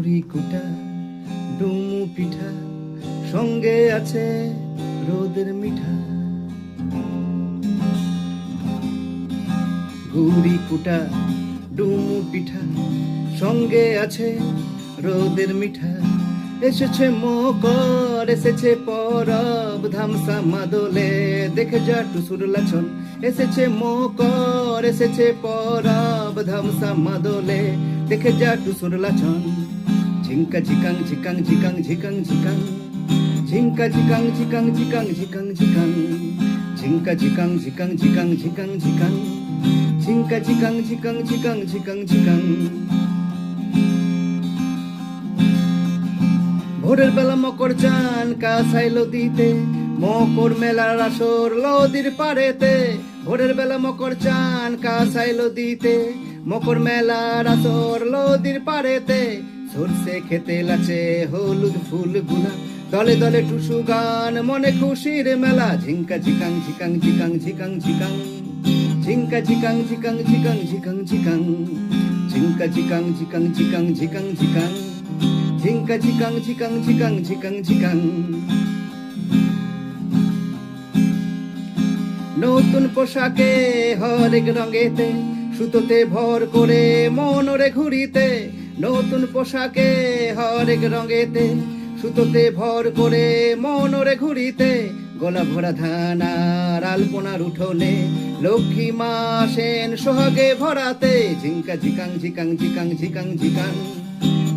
গুড়ি কুটা ডুমু পিঠা, সঙ্গে আছে রোদের মিঠা। গুড়ি কুটা ডুমু পিঠা, সঙ্গে আছে রোদের মিঠা। এসেছে মকর, এসেছে পরব, ধামসা মাদলে দেখে যা টুসুর লাছন। এসেছে মকর, এসেছে পরব, ধামসা মাদলে দেখে যা টুসুর লাছন। ঝিঙ্কা ঝিকাং ঝিকাং ঝিকাং ঝিকাং ঝিকাং, ঝিঙ্কা ঝিকাং ঝিকাং ঝিকাং ঝিকাং ঝিকাং, ঝিঙ্কা ঝিকাং ঝিকাং ঝিকাং ঝিকাং ঝিকাং, ঝিঙ্কা ঝিকাং ঝিকাং ঝিকাং ঝিকাং ঝিকাং। ভোরের বেলা মকর চান কাসাই লদিতে, মকর মেলার আসর লদির পাড়েতে। ভোরের বেলা মকর চান কাসাই লদিতে, মকর মেলার আসর লদির পাড়েতে। সরষে খেতে লাচে হলুদ ফুল গুলা, দলে দলে টুসু গান, মনে খুশির মেলা। ঝিঙ্কা ঝিকাং ঝিকাং ঝিকাং ঝিকাং ঝিকাং, ঝিঙ্কা ঝিকাং ঝিকাং ঝিকাং ঝিকাং ঝিকাং, ঝিঙ্কা ঝিকাং ঝিকাং ঝিকাং ঝিকাং ঝিকাং, ঝিঙ্কা ঝিকাং ঝিকাং ঝিকাং ঝিকাং ঝিকাং। নতুন পোশাকে হরেক রঙেতে, সুতোতে ভর করে মন ওরে ঘুরিতে। নতুন পোশাকে হরেক রঙেতে, সুতোতে ভর করে মন ওরে ঘুরিতে। গলা ভরা ধান আর আলপনার উঠোনে, লক্ষ্মী মা আসেন সোহাগে ভরাতে। ঝিঙ্কা ঝিকাং ঝিকাং ঝিকাং ঝিকাং ঝিকাং,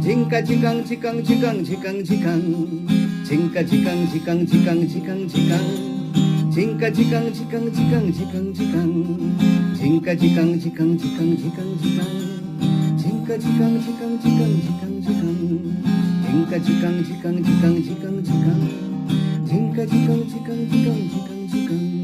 ঝিঙ্কা ঝিকাং ঝিকাং ঝিকাং ঝিকাং ঝিকাং, ঝিঙ্কা ঝিকাং ঝিকাং ঝিকাং ঝিকাং ঝিকাং, ঝিঙ্কা ঝিকাং ঝিকাং ঝিকাং ঝিকাং ঝিকাং, ঝিঙ্কা ঝিকাং ঝিকাং ঝিকাং ঝিকাং ঝিকাং, ঝিঙ্কা ঝিকাং ঝিকাং ঝিকাং ঝিকাং ঝিকাং, ঝিঙ্কা ঝিকাং ঝিকাং ঝিকাং ঝিকাং ঝিকাং, ঝিঙ্কা ঝিকাং ঝিকাং ঝিকাং ঝিকাং ঝিকাং।